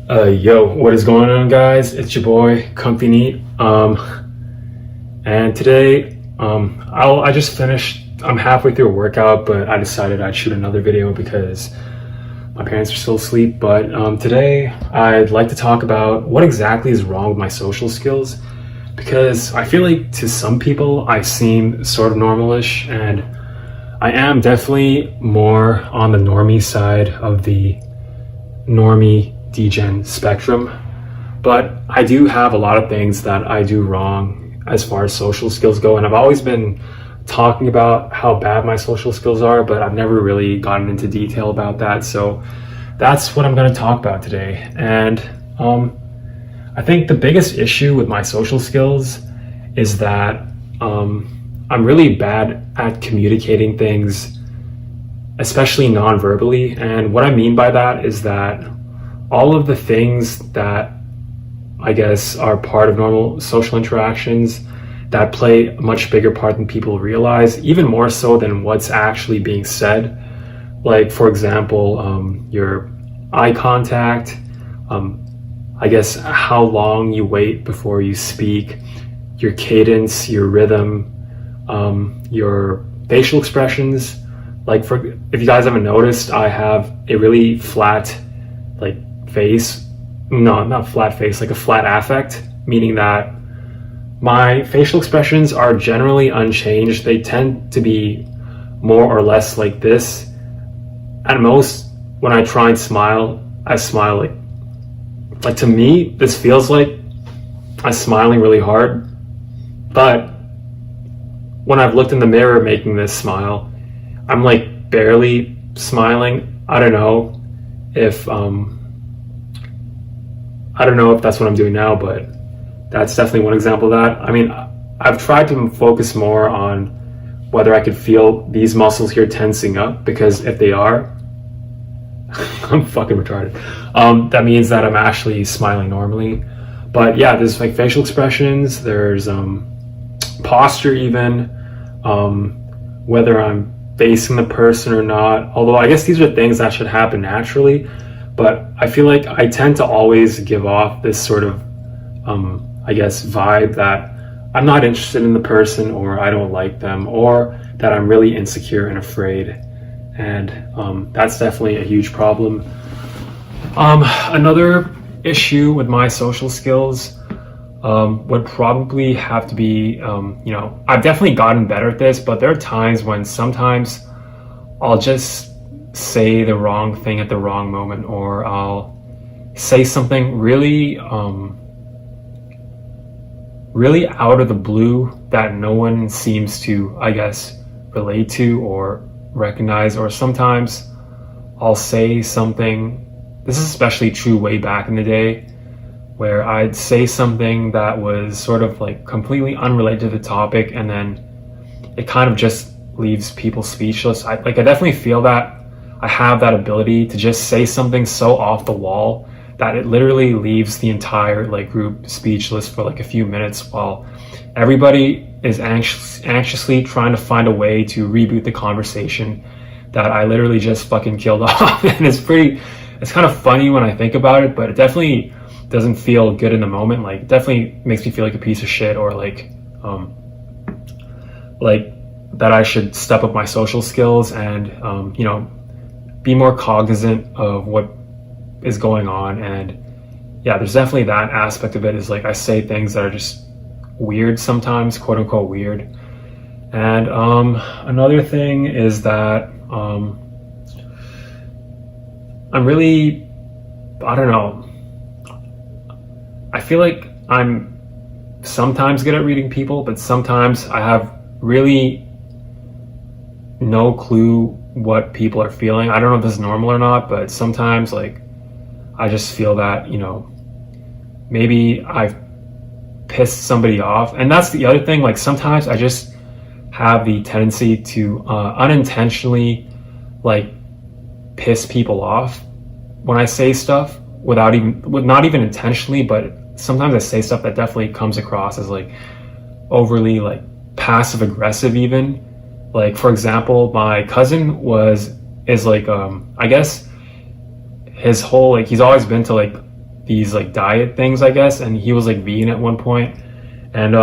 Yo, what is going on, guys? It's your boy, Comfy Neat. And today, I just finished. I'm halfway through a workout, but I decided I'd shoot another video because my parents are still asleep. But today, I'd like to talk about what exactly is wrong with my social skills, because I feel like to some people, I seem sort of normalish, and I am definitely more on the normie side of the normie degen spectrum, but I do have a lot of things that I do wrong as far as social skills go, and I've always been talking about how bad my social skills are, but I've never really gotten into detail about that. So that's what I'm going to talk about today. And I think the biggest issue with my social skills is that I'm really bad at communicating things, especially non-verbally. And what I mean by that is that all of the things that I guess are part of normal social interactions that play a much bigger part than people realize, even more so than what's actually being said. Like, for example, your eye contact, I guess how long you wait before you speak, your cadence, your rhythm, your facial expressions. Like, if you guys haven't noticed, I have a really flat face. No, not flat face, like a flat affect, meaning that my facial expressions are generally unchanged. They tend to be more or less like this. At most, when I try and smile, I smile like to me, this feels like I'm smiling really hard. But when I've looked in the mirror making this smile, I'm like barely smiling. I don't know if that's what I'm doing now, but that's definitely one example of that. I mean, I've tried to focus more on whether I could feel these muscles here tensing up, because if they are, I'm fucking retarded. That means that I'm actually smiling normally. But yeah, there's like facial expressions, there's posture even, whether I'm facing the person or not. Although I guess these are things that should happen naturally. But I feel like I tend to always give off this sort of, I guess, vibe that I'm not interested in the person, or I don't like them, or that I'm really insecure and afraid. And that's definitely a huge problem. Another issue with my social skills would probably have to be, I've definitely gotten better at this, but there are times when sometimes I'll just say the wrong thing at the wrong moment, or I'll say something really really out of the blue that no one seems to, I guess, relate to or recognize. Or sometimes I'll say something, this is especially true way back in the day, where I'd say something that was sort of like completely unrelated to the topic, and then it kind of just leaves people speechless. I definitely feel that I have that ability to just say something so off the wall that it literally leaves the entire group speechless for like a few minutes, while everybody is anxiously trying to find a way to reboot the conversation that I literally just fucking killed off. And it's kind of funny when I think about it, but it definitely doesn't feel good in the moment. Like, it definitely makes me feel like a piece of shit, or like that I should step up my social skills and be more cognizant of what is going on. And yeah, there's definitely that aspect of it, is like I say things that are just weird sometimes, quote unquote weird. And another thing is that I'm really, I don't know, I feel like I'm sometimes good at reading people, but sometimes I have really no clue what people are feeling. I don't know if this is normal or not, but sometimes I just feel that, maybe I've pissed somebody off. And that's the other thing, sometimes I just have the tendency to unintentionally piss people off when I say stuff, not even intentionally, but sometimes I say stuff that definitely comes across as overly passive aggressive even. For example, my cousin is I guess his whole, he's always been to these like diet things, I guess, and he was like vegan at one point. And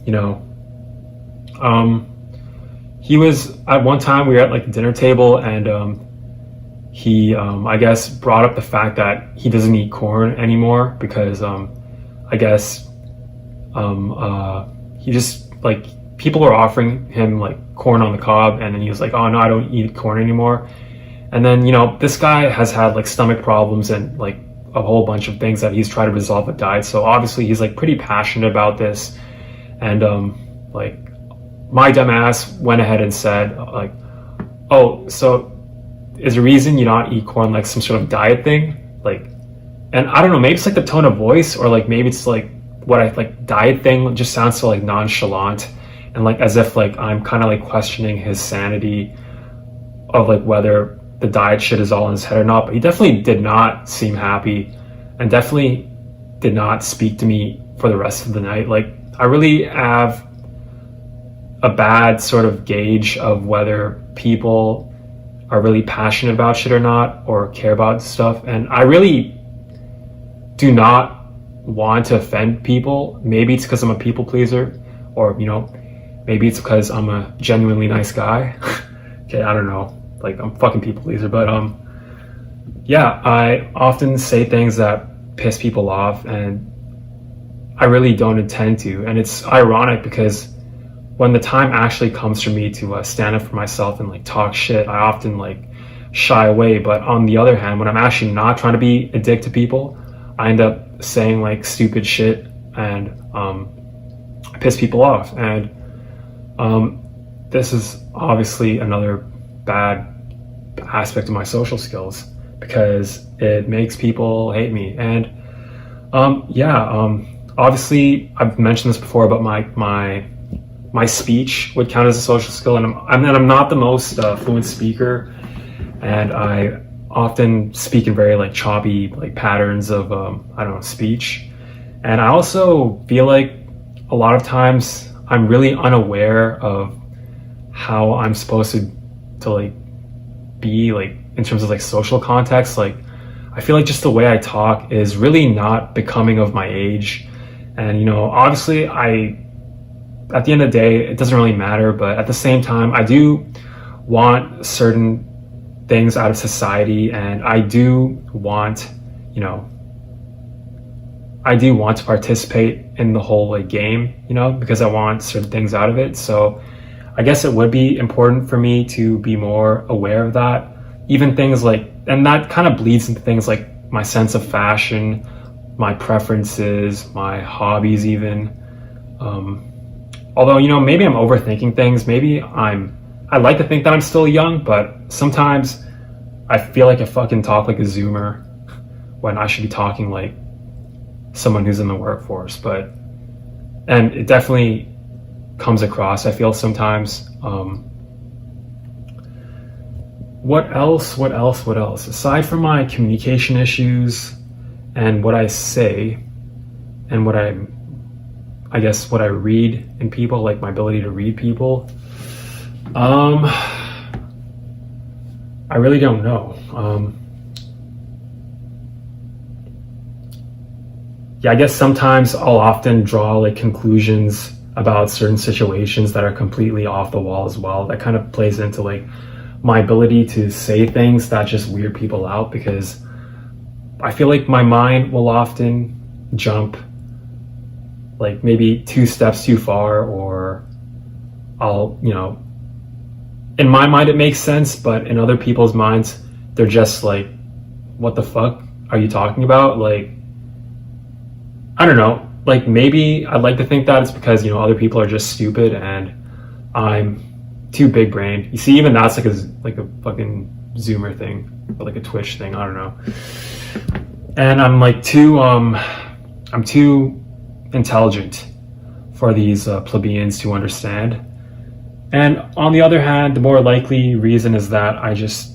you know, he was, at one time we were at like the dinner table, and he I guess brought up the fact that he doesn't eat corn anymore because I guess he just like, people were offering him like corn on the cob, and then he was like, oh no, I don't eat corn anymore. And then, you know, this guy has had like stomach problems and like a whole bunch of things that he's tried to resolve with diet, so obviously he's like pretty passionate about this. And like, my dumb ass went ahead and said like, oh, so is the reason you not eat corn like some sort of diet thing? Like, and I don't know, maybe it's like the tone of voice, or like maybe it's like what I like, diet thing just sounds so like nonchalant, and like as if like I'm kind of like questioning his sanity of like whether the diet shit is all in his head or not. But he definitely did not seem happy, and definitely did not speak to me for the rest of the night. Like, I really have a bad sort of gauge of whether people are really passionate about shit or not, or care about stuff. And I really do not want to offend people. Maybe it's because I'm a people pleaser, or, you know, maybe it's because I'm a genuinely nice guy. Okay, I don't know. Like, I'm fucking people pleaser, but yeah, I often say things that piss people off, and I really don't intend to. And it's ironic because when the time actually comes for me to stand up for myself and like talk shit, I often like shy away. But on the other hand, when I'm actually not trying to be a dick to people, I end up saying like stupid shit, and I piss people off. And this is obviously another bad aspect of my social skills, because it makes people hate me. And obviously I've mentioned this before, but my speech would count as a social skill, and I'm not the most fluent speaker, and I often speak in very like choppy like patterns of I don't know, speech. And I also feel like a lot of times I'm really unaware of how I'm supposed to like be like in terms of like social context. Like, I feel like just the way I talk is really not becoming of my age. And, you know, obviously at the end of the day, it doesn't really matter, but at the same time, I do want certain things out of society, and I do want, you know, I do want to participate in the whole like game, you know, because I want certain things out of it. So I guess it would be important for me to be more aware of that. Even things like, and that kind of bleeds into things like my sense of fashion, my preferences, my hobbies even. Although, you know, maybe I'm overthinking things. Maybe I like to think that I'm still young, but sometimes I feel like I fucking talk like a Zoomer when I should be talking like someone who's in the workforce. And it definitely comes across, I feel, sometimes. What else? Aside from my communication issues and what I say and what I guess what I read in people, like my ability to read people, I really don't know. Yeah, I guess sometimes I'll often draw like conclusions about certain situations that are completely off the wall as well. That kind of plays into like my ability to say things that just weird people out, because I feel like my mind will often jump like maybe 2 steps too far, or I'll, you know, in my mind it makes sense, but in other people's minds they're just like, what the fuck are you talking about? Like, I don't know, like maybe I'd like to think that it's because, you know, other people are just stupid and I'm too big brained. You see, even that's like a fucking Zoomer thing, or like a Twitch thing, I don't know. And I'm like I'm too intelligent for these plebeians to understand. And on the other hand, the more likely reason is that I just,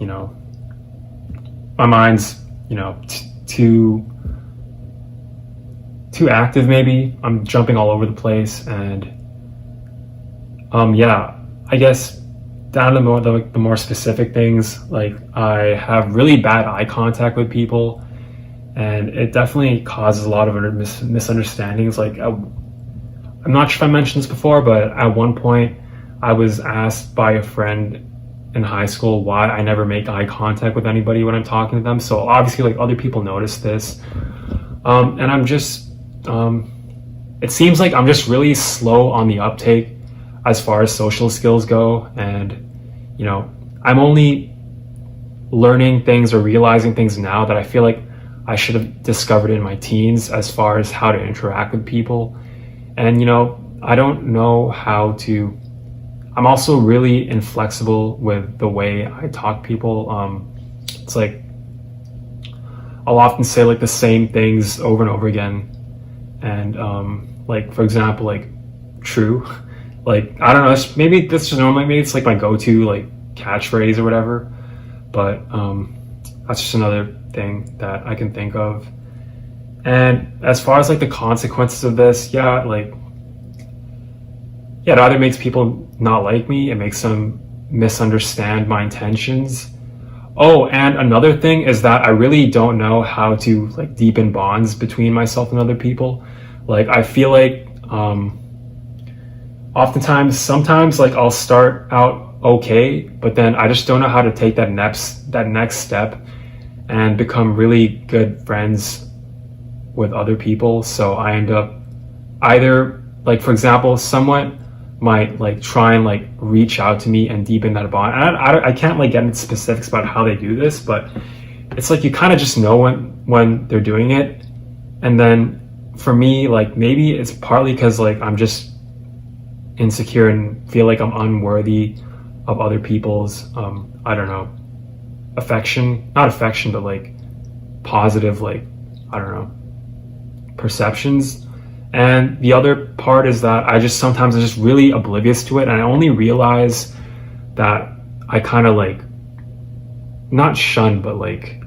you know, my mind's, you know, too active maybe. I'm jumping all over the place. And yeah, I guess down to the more specific things, like I have really bad eye contact with people, and it definitely causes a lot of misunderstandings. Like, I'm not sure if I mentioned this before, but at one point I was asked by a friend in high school why I never make eye contact with anybody when I'm talking to them. So obviously, like, other people notice this, and I'm just it seems like I'm just really slow on the uptake as far as social skills go. And you know, I'm only learning things or realizing things now that I feel like I should have discovered in my teens, as far as how to interact with people. And you know, I don't know how to, I'm also really inflexible with the way I talk to people. It's like I'll often say like the same things over and over again. And like, for example, like true, like, I don't know, maybe this is normally, maybe it's like my go-to like catchphrase or whatever, but that's just another thing that I can think of. And as far as like the consequences of this, yeah, like, yeah, it either makes people not like me, it makes them misunderstand my intentions. Oh, and another thing is that I really don't know how to like deepen bonds between myself and other people. Like, I feel like oftentimes, sometimes like I'll start out okay, but then I just don't know how to take that next step and become really good friends with other people. So I end up either, like, for example, someone might like try and like reach out to me and deepen that bond. And I can't like get into specifics about how they do this, but it's like you kind of just know when they're doing it. And then for me, like, maybe it's partly because like I'm just insecure and feel like I'm unworthy of other people's I don't know, not affection, but like positive, like, I don't know, perceptions. And the other part is that I just sometimes I'm just really oblivious to it, and I only realize that I kind of like not shun, but like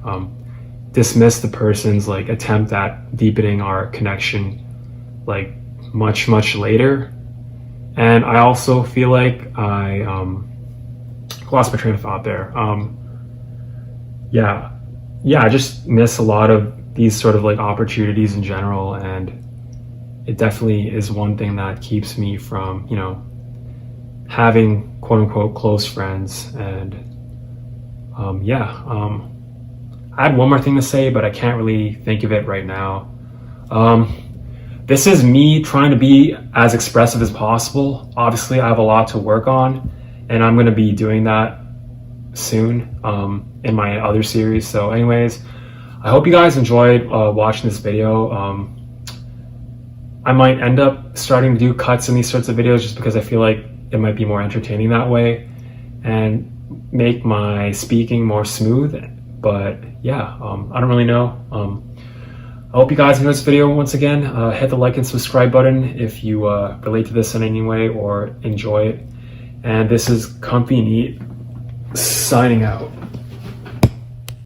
dismiss the person's like attempt at deepening our connection like much later. And I also feel like I lost my train of thought there. Yeah, I just miss a lot of these sort of like opportunities in general, and it definitely is one thing that keeps me from, you know, having quote unquote close friends. And I had one more thing to say, but I can't really think of it right now. This is me trying to be as expressive as possible. Obviously, I have a lot to work on, and I'm going to be doing that soon in my other series. So anyways, I hope you guys enjoyed watching this video. I might end up starting to do cuts in these sorts of videos just because I feel like it might be more entertaining that way and make my speaking more smooth. But yeah, I don't really know. I hope you guys enjoyed this video. Once again, hit the like and subscribe button if you relate to this in any way or enjoy it. And this is Comfy Neat signing out.